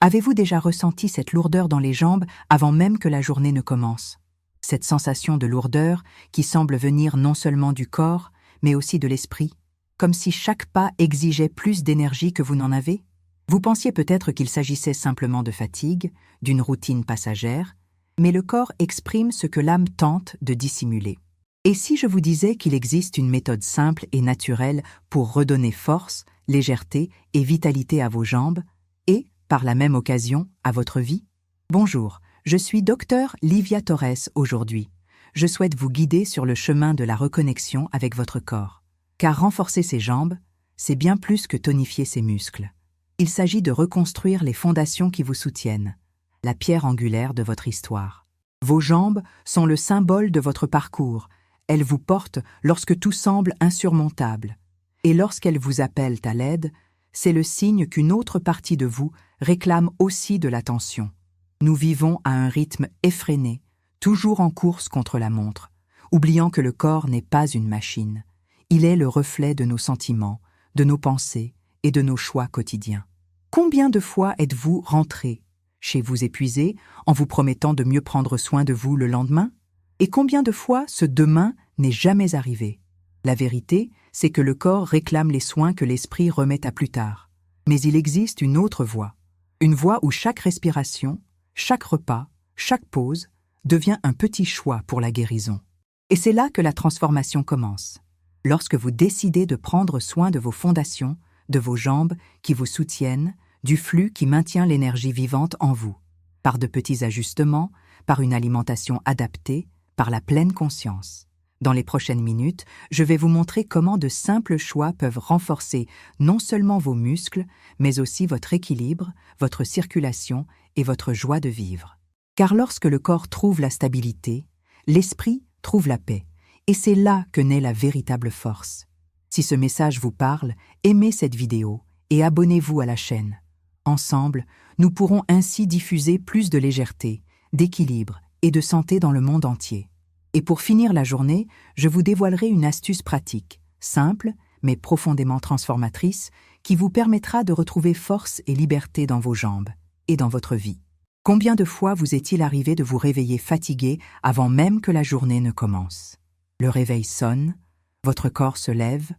Avez-vous déjà ressenti cette lourdeur dans les jambes avant même que la journée ne commence? Cette sensation de lourdeur qui semble venir non seulement du corps, mais aussi de l'esprit, comme si chaque pas exigeait plus d'énergie que vous n'en avez? Vous pensiez peut-être qu'il s'agissait simplement de fatigue, d'une routine passagère, mais le corps exprime ce que l'âme tente de dissimuler. Et si je vous disais qu'il existe une méthode simple et naturelle pour redonner force, légèreté et vitalité à vos jambes, et, par la même occasion, à votre vie? Bonjour, je suis Dr Livia Torres aujourd'hui. Je souhaite vous guider sur le chemin de la reconnexion avec votre corps. Car renforcer ses jambes, c'est bien plus que tonifier ses muscles. Il s'agit de reconstruire les fondations qui vous soutiennent, la pierre angulaire de votre histoire. Vos jambes sont le symbole de votre parcours. Elles vous portent lorsque tout semble insurmontable. Et lorsqu'elles vous appellent à l'aide, c'est le signe qu'une autre partie de vous réclame aussi de l'attention. Nous vivons à un rythme effréné, toujours en course contre la montre, oubliant que le corps n'est pas une machine. Il est le reflet de nos sentiments, de nos pensées et de nos choix quotidiens. Combien de fois êtes-vous rentré chez vous épuisé en vous promettant de mieux prendre soin de vous le lendemain? Et combien de fois ce demain n'est jamais arrivé? La vérité, c'est que le corps réclame les soins que l'esprit remet à plus tard. Mais il existe une autre voie. Une voie où chaque respiration, chaque repas, chaque pause devient un petit choix pour la guérison. Et c'est là que la transformation commence. Lorsque vous décidez de prendre soin de vos fondations, de vos jambes qui vous soutiennent, du flux qui maintient l'énergie vivante en vous, par de petits ajustements, par une alimentation adaptée, par la pleine conscience. Dans les prochaines minutes, je vais vous montrer comment de simples choix peuvent renforcer non seulement vos muscles, mais aussi votre équilibre, votre circulation et votre joie de vivre. Car lorsque le corps trouve la stabilité, l'esprit trouve la paix, et c'est là que naît la véritable force. Si ce message vous parle, aimez cette vidéo et abonnez-vous à la chaîne. Ensemble, nous pourrons ainsi diffuser plus de légèreté, d'équilibre et de santé dans le monde entier. Et pour finir la journée, je vous dévoilerai une astuce pratique, simple mais profondément transformatrice, qui vous permettra de retrouver force et liberté dans vos jambes et dans votre vie. Combien de fois vous est-il arrivé de vous réveiller fatigué avant même que la journée ne commence? Le réveil sonne, votre corps se lève,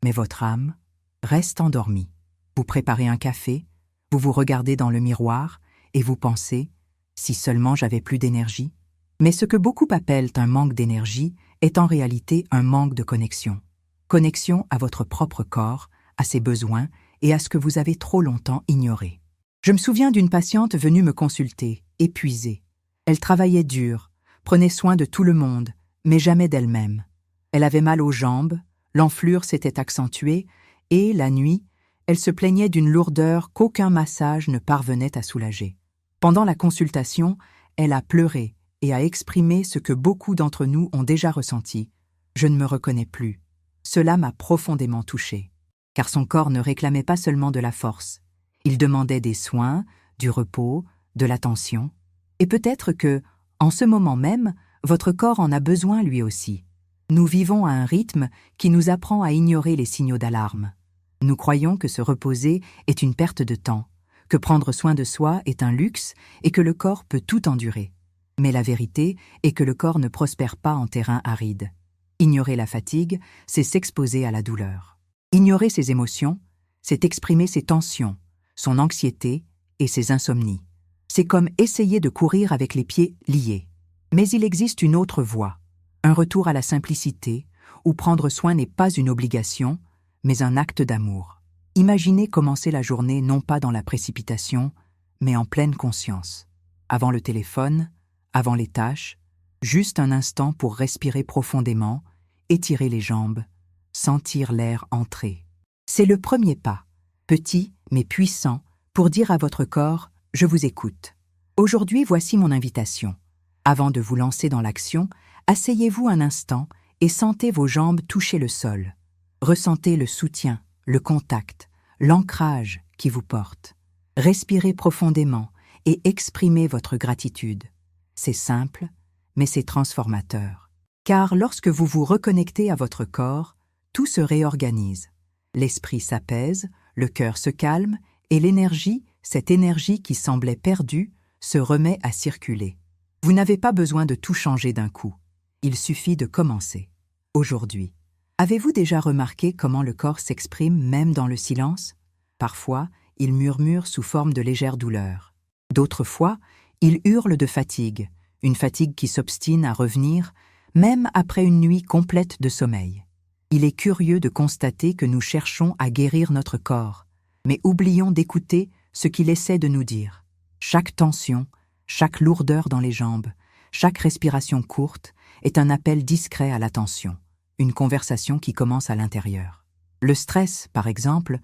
mais votre âme reste endormie. Vous préparez un café, vous vous regardez dans le miroir et vous pensez « si seulement j'avais plus d'énergie ». Mais ce que beaucoup appellent un manque d'énergie est en réalité un manque de connexion. Connexion à votre propre corps, à ses besoins et à ce que vous avez trop longtemps ignoré. Je me souviens d'une patiente venue me consulter, épuisée. Elle travaillait dur, prenait soin de tout le monde, mais jamais d'elle-même. Elle avait mal aux jambes, l'enflure s'était accentuée et, la nuit, elle se plaignait d'une lourdeur qu'aucun massage ne parvenait à soulager. Pendant la consultation, elle a pleuré et a exprimé ce que beaucoup d'entre nous ont déjà ressenti. Je ne me reconnais plus. Cela m'a profondément touchée, car son corps ne réclamait pas seulement de la force. Il demandait des soins, du repos, de l'attention. Et peut-être que, en ce moment même, votre corps en a besoin lui aussi. Nous vivons à un rythme qui nous apprend à ignorer les signaux d'alarme. Nous croyons que se reposer est une perte de temps, que prendre soin de soi est un luxe et que le corps peut tout endurer. Mais la vérité est que le corps ne prospère pas en terrain aride. Ignorer la fatigue, c'est s'exposer à la douleur. Ignorer ses émotions, c'est exprimer ses tensions, son anxiété et ses insomnies. C'est comme essayer de courir avec les pieds liés. Mais il existe une autre voie, un retour à la simplicité, où prendre soin n'est pas une obligation, mais un acte d'amour. Imaginez commencer la journée non pas dans la précipitation, mais en pleine conscience. Avant le téléphone, avant les tâches, juste un instant pour respirer profondément, étirer les jambes, sentir l'air entrer. C'est le premier pas, petit mais puissant, pour dire à votre corps « je vous écoute ». Aujourd'hui, voici mon invitation. Avant de vous lancer dans l'action, asseyez-vous un instant et sentez vos jambes toucher le sol. Ressentez le soutien, le contact, l'ancrage qui vous porte. Respirez profondément et exprimez votre gratitude. C'est simple, mais c'est transformateur. Car lorsque vous vous reconnectez à votre corps, tout se réorganise. L'esprit s'apaise, le cœur se calme et l'énergie cette énergie qui semblait perdue se remet à circuler. Vous n'avez pas besoin de tout changer d'un coup. Il suffit de commencer. Aujourd'hui, avez-vous déjà remarqué comment le corps s'exprime même dans le silence? Parfois, il murmure sous forme de légère douleur. D'autres fois, il hurle de fatigue, une fatigue qui s'obstine à revenir, même après une nuit complète de sommeil. Il est curieux de constater que nous cherchons à guérir notre corps, mais oublions d'écouter ce qu'il essaie de nous dire. Chaque tension, chaque lourdeur dans les jambes, chaque respiration courte est un appel discret à l'attention, une conversation qui commence à l'intérieur. Le stress, par exemple,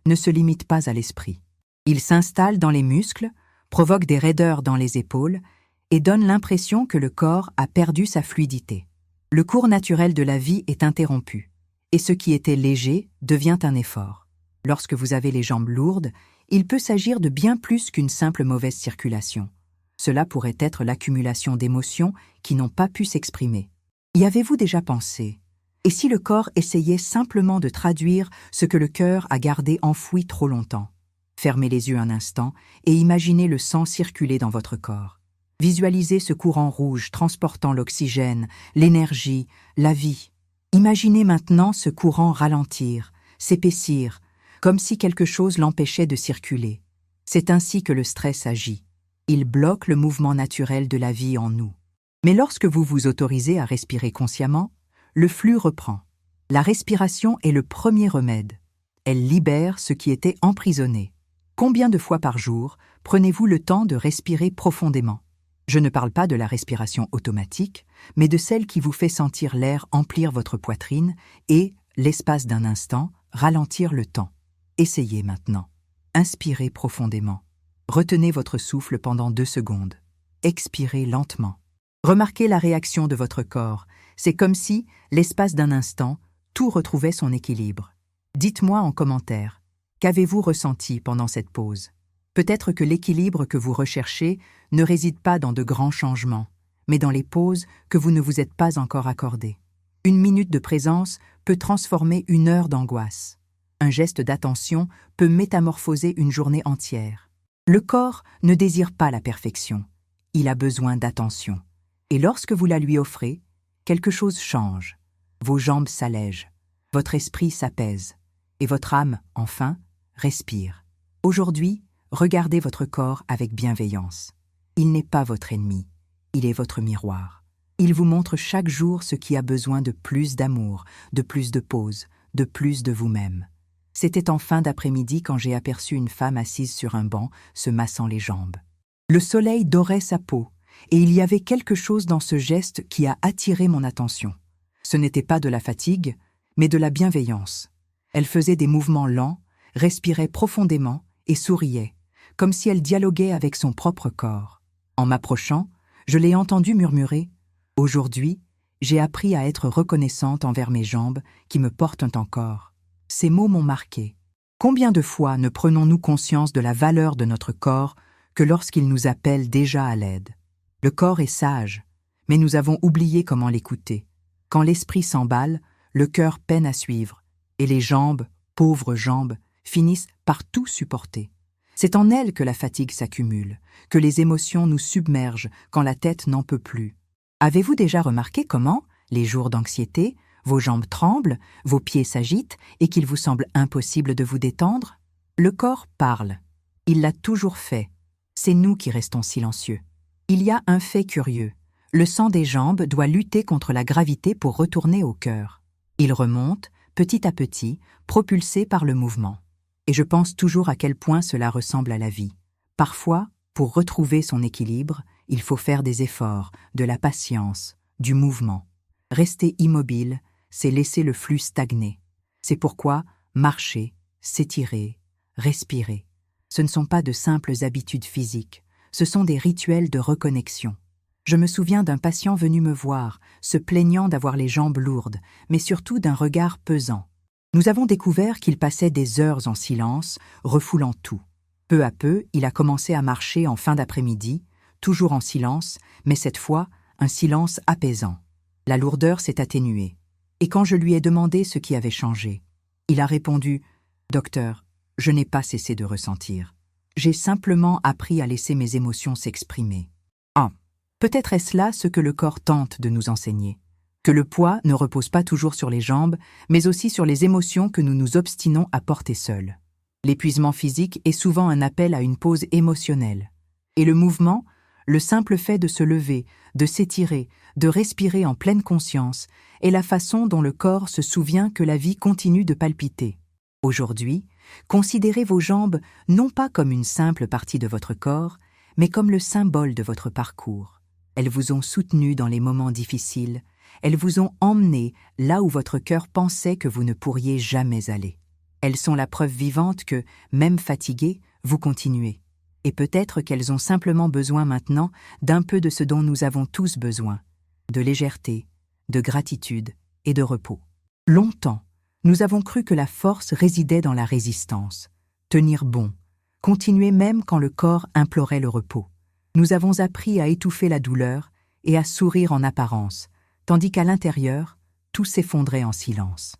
ne se limite pas à l'esprit. Il s'installe dans les muscles, provoque des raideurs dans les épaules et donne l'impression que le corps a perdu sa fluidité. Le cours naturel de la vie est interrompu, et ce qui était léger devient un effort. Lorsque vous avez les jambes lourdes, il peut s'agir de bien plus qu'une simple mauvaise circulation. Cela pourrait être l'accumulation d'émotions qui n'ont pas pu s'exprimer. Y avez-vous déjà pensé? Et si le corps essayait simplement de traduire ce que le cœur a gardé enfoui trop longtemps? Fermez les yeux un instant et imaginez le sang circuler dans votre corps. Visualisez ce courant rouge transportant l'oxygène, l'énergie, la vie. Imaginez maintenant ce courant ralentir, s'épaissir, comme si quelque chose l'empêchait de circuler. C'est ainsi que le stress agit. Il bloque le mouvement naturel de la vie en nous. Mais lorsque vous vous autorisez à respirer consciemment, le flux reprend. La respiration est le premier remède. Elle libère ce qui était emprisonné. Combien de fois par jour prenez-vous le temps de respirer profondément? Je ne parle pas de la respiration automatique, mais de celle qui vous fait sentir l'air emplir votre poitrine et, l'espace d'un instant, ralentir le temps. Essayez maintenant. Inspirez profondément. Retenez votre souffle pendant 2 secondes. Expirez lentement. Remarquez la réaction de votre corps. C'est comme si, l'espace d'un instant, tout retrouvait son équilibre. Dites-moi en commentaire, qu'avez-vous ressenti pendant cette pause? Peut-être que l'équilibre que vous recherchez ne réside pas dans de grands changements, mais dans les pauses que vous ne vous êtes pas encore accordées. 1 minute de présence peut transformer 1 heure d'angoisse. Un geste d'attention peut métamorphoser une journée entière. Le corps ne désire pas la perfection. Il a besoin d'attention. Et lorsque vous la lui offrez, quelque chose change. Vos jambes s'allègent, votre esprit s'apaise, et votre âme, enfin, respire. Aujourd'hui, regardez votre corps avec bienveillance. Il n'est pas votre ennemi, il est votre miroir. Il vous montre chaque jour ce qui a besoin de plus d'amour, de plus de pause, de plus de vous-même. C'était en fin d'après-midi quand j'ai aperçu une femme assise sur un banc, se massant les jambes. Le soleil dorait sa peau, et il y avait quelque chose dans ce geste qui a attiré mon attention. Ce n'était pas de la fatigue, mais de la bienveillance. Elle faisait des mouvements lents, respirait profondément et souriait, comme si elle dialoguait avec son propre corps. En m'approchant, je l'ai entendue murmurer « Aujourd'hui, j'ai appris à être reconnaissante envers mes jambes qui me portent encore. » Ces mots m'ont marqué. Combien de fois ne prenons-nous conscience de la valeur de notre corps que lorsqu'il nous appelle déjà à l'aide? Le corps est sage, mais nous avons oublié comment l'écouter. Quand l'esprit s'emballe, le cœur peine à suivre, et les jambes, pauvres jambes, finissent par tout supporter. C'est en elles que la fatigue s'accumule, que les émotions nous submergent quand la tête n'en peut plus. Avez-vous déjà remarqué comment, les jours d'anxiété, vos jambes tremblent, vos pieds s'agitent et qu'il vous semble impossible de vous détendre? Le corps parle. Il l'a toujours fait. C'est nous qui restons silencieux. Il y a un fait curieux. Le sang des jambes doit lutter contre la gravité pour retourner au cœur. Il remonte, petit à petit, propulsé par le mouvement. Et je pense toujours à quel point cela ressemble à la vie. Parfois, pour retrouver son équilibre, il faut faire des efforts, de la patience, du mouvement. Rester immobile, c'est laisser le flux stagner. C'est pourquoi marcher, s'étirer, respirer. Ce ne sont pas de simples habitudes physiques, ce sont des rituels de reconnexion. Je me souviens d'un patient venu me voir, se plaignant d'avoir les jambes lourdes, mais surtout d'un regard pesant. Nous avons découvert qu'il passait des heures en silence, refoulant tout. Peu à peu, il a commencé à marcher en fin d'après-midi, toujours en silence, mais cette fois, un silence apaisant. La lourdeur s'est atténuée. Et quand je lui ai demandé ce qui avait changé, il a répondu « Docteur, je n'ai pas cessé de ressentir. J'ai simplement appris à laisser mes émotions s'exprimer. Ah, peut-être est-ce là ce que le corps tente de nous enseigner. Que le poids ne repose pas toujours sur les jambes, mais aussi sur les émotions que nous nous obstinons à porter seuls. L'épuisement physique est souvent un appel à une pause émotionnelle. Et le mouvement, le simple fait de se lever, de s'étirer, de respirer en pleine conscience, est la façon dont le corps se souvient que la vie continue de palpiter. Aujourd'hui, considérez vos jambes non pas comme une simple partie de votre corps, mais comme le symbole de votre parcours. Elles vous ont soutenu dans les moments difficiles, elles vous ont emmené là où votre cœur pensait que vous ne pourriez jamais aller. Elles sont la preuve vivante que, même fatiguées, vous continuez. Et peut-être qu'elles ont simplement besoin maintenant d'un peu de ce dont nous avons tous besoin, de légèreté, de gratitude et de repos. Longtemps, nous avons cru que la force résidait dans la résistance, tenir bon, continuer même quand le corps implorait le repos. Nous avons appris à étouffer la douleur et à sourire en apparence, tandis qu'à l'intérieur, tout s'effondrait en silence.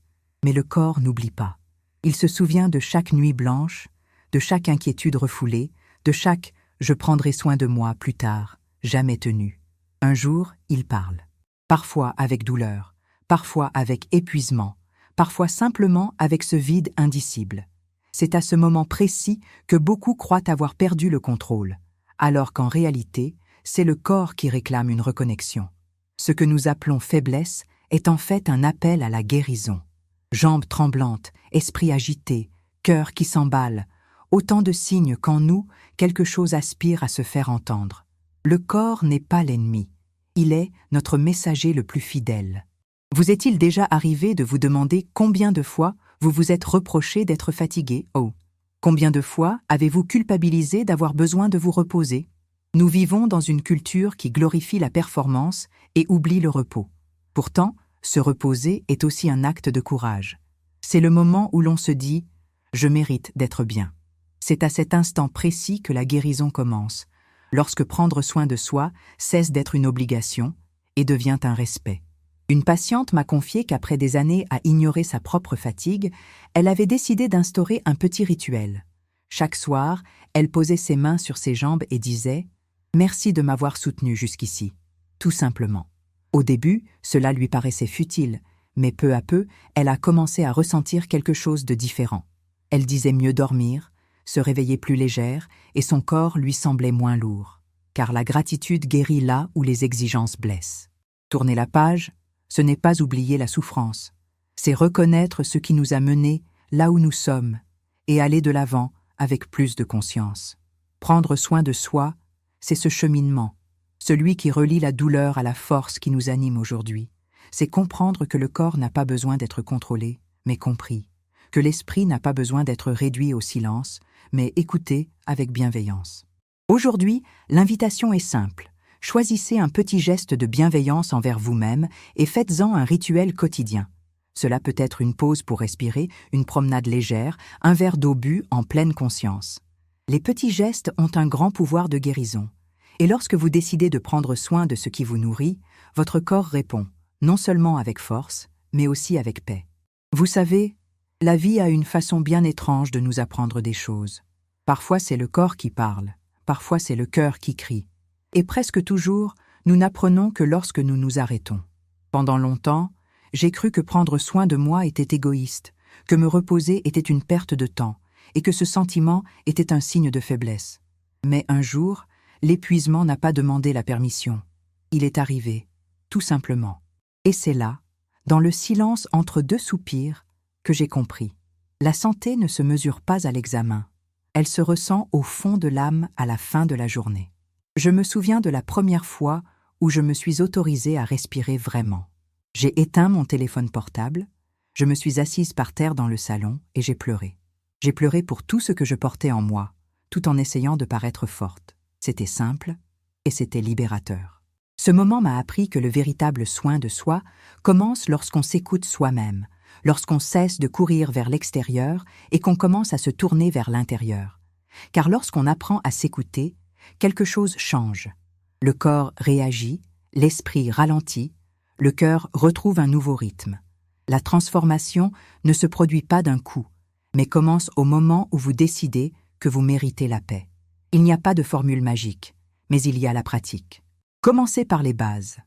Mais le corps n'oublie pas. Il se souvient de chaque nuit blanche, de chaque inquiétude refoulée, de chaque « je prendrai soin de moi plus tard », jamais tenu. Un jour, il parle. Parfois avec douleur, parfois avec épuisement, parfois simplement avec ce vide indicible. C'est à ce moment précis que beaucoup croient avoir perdu le contrôle, alors qu'en réalité, c'est le corps qui réclame une reconnexion. Ce que nous appelons faiblesse est en fait un appel à la guérison. Jambes tremblantes, esprit agité, cœur qui s'emballe, autant de signes qu'en nous, quelque chose aspire à se faire entendre. Le corps n'est pas l'ennemi, il est notre messager le plus fidèle. Vous est-il déjà arrivé de vous demander combien de fois vous vous êtes reproché d'être fatigué? Oh, combien de fois avez-vous culpabilisé d'avoir besoin de vous reposer? Nous vivons dans une culture qui glorifie la performance et oublie le repos. Pourtant, se reposer est aussi un acte de courage. C'est le moment où l'on se dit « je mérite d'être bien ». C'est à cet instant précis que la guérison commence, lorsque prendre soin de soi cesse d'être une obligation et devient un respect. Une patiente m'a confié qu'après des années à ignorer sa propre fatigue, elle avait décidé d'instaurer un petit rituel. Chaque soir, elle posait ses mains sur ses jambes et disait « Merci de m'avoir soutenue jusqu'ici », tout simplement. Au début, cela lui paraissait futile, mais peu à peu, elle a commencé à ressentir quelque chose de différent. Elle disait mieux dormir, se réveiller plus légère, et son corps lui semblait moins lourd. Car la gratitude guérit là où les exigences blessent. Tourner la page, ce n'est pas oublier la souffrance. C'est reconnaître ce qui nous a menés là où nous sommes, et aller de l'avant avec plus de conscience. Prendre soin de soi, c'est ce cheminement, celui qui relie la douleur à la force qui nous anime aujourd'hui. C'est comprendre que le corps n'a pas besoin d'être contrôlé, mais compris, que l'esprit n'a pas besoin d'être réduit au silence, mais écouté avec bienveillance. Aujourd'hui, l'invitation est simple. Choisissez un petit geste de bienveillance envers vous-même et faites-en un rituel quotidien. Cela peut être une pause pour respirer, une promenade légère, un verre d'eau bu en pleine conscience. Les petits gestes ont un grand pouvoir de guérison. Et lorsque vous décidez de prendre soin de ce qui vous nourrit, votre corps répond, non seulement avec force, mais aussi avec paix. Vous savez, la vie a une façon bien étrange de nous apprendre des choses. Parfois c'est le corps qui parle, parfois c'est le cœur qui crie. Et presque toujours, nous n'apprenons que lorsque nous nous arrêtons. Pendant longtemps, j'ai cru que prendre soin de moi était égoïste, que me reposer était une perte de temps, et que ce sentiment était un signe de faiblesse. Mais un jour, l'épuisement n'a pas demandé la permission. Il est arrivé, tout simplement. Et c'est là, dans le silence entre deux soupirs, que j'ai compris. La santé ne se mesure pas à l'examen. Elle se ressent au fond de l'âme à la fin de la journée. Je me souviens de la première fois où je me suis autorisée à respirer vraiment. J'ai éteint mon téléphone portable, je me suis assise par terre dans le salon et j'ai pleuré. J'ai pleuré pour tout ce que je portais en moi, tout en essayant de paraître forte. C'était simple et c'était libérateur. Ce moment m'a appris que le véritable soin de soi commence lorsqu'on s'écoute soi-même, lorsqu'on cesse de courir vers l'extérieur et qu'on commence à se tourner vers l'intérieur. Car lorsqu'on apprend à s'écouter, quelque chose change. Le corps réagit, l'esprit ralentit, le cœur retrouve un nouveau rythme. La transformation ne se produit pas d'un coup, mais commence au moment où vous décidez que vous méritez la paix. Il n'y a pas de formule magique, mais il y a la pratique. Commencez par les bases.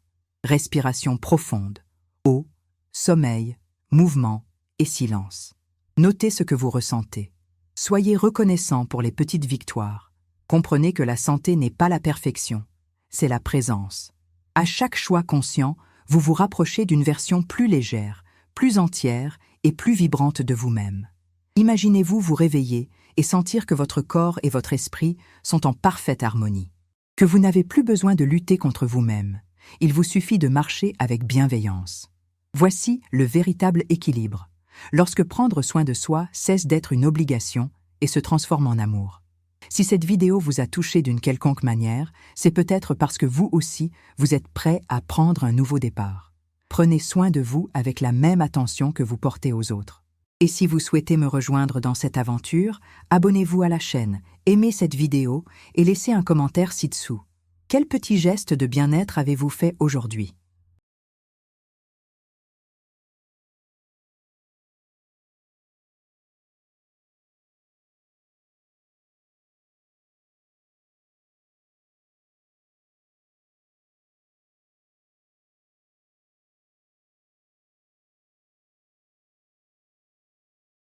Respiration profonde, eau, sommeil, mouvement et silence. Notez ce que vous ressentez. Soyez reconnaissant pour les petites victoires. Comprenez que la santé n'est pas la perfection, c'est la présence. À chaque choix conscient, vous vous rapprochez d'une version plus légère, plus entière et plus vibrante de vous-même. Imaginez-vous vous réveiller et sentir que votre corps et votre esprit sont en parfaite harmonie. Que vous n'avez plus besoin de lutter contre vous-même. Il vous suffit de marcher avec bienveillance. Voici le véritable équilibre, lorsque prendre soin de soi cesse d'être une obligation et se transforme en amour. Si cette vidéo vous a touché d'une quelconque manière, c'est peut-être parce que vous aussi, vous êtes prêt à prendre un nouveau départ. Prenez soin de vous avec la même attention que vous portez aux autres. Et si vous souhaitez me rejoindre dans cette aventure, abonnez-vous à la chaîne, aimez cette vidéo et laissez un commentaire ci-dessous. Quel petit geste de bien-être avez-vous fait aujourd'hui ?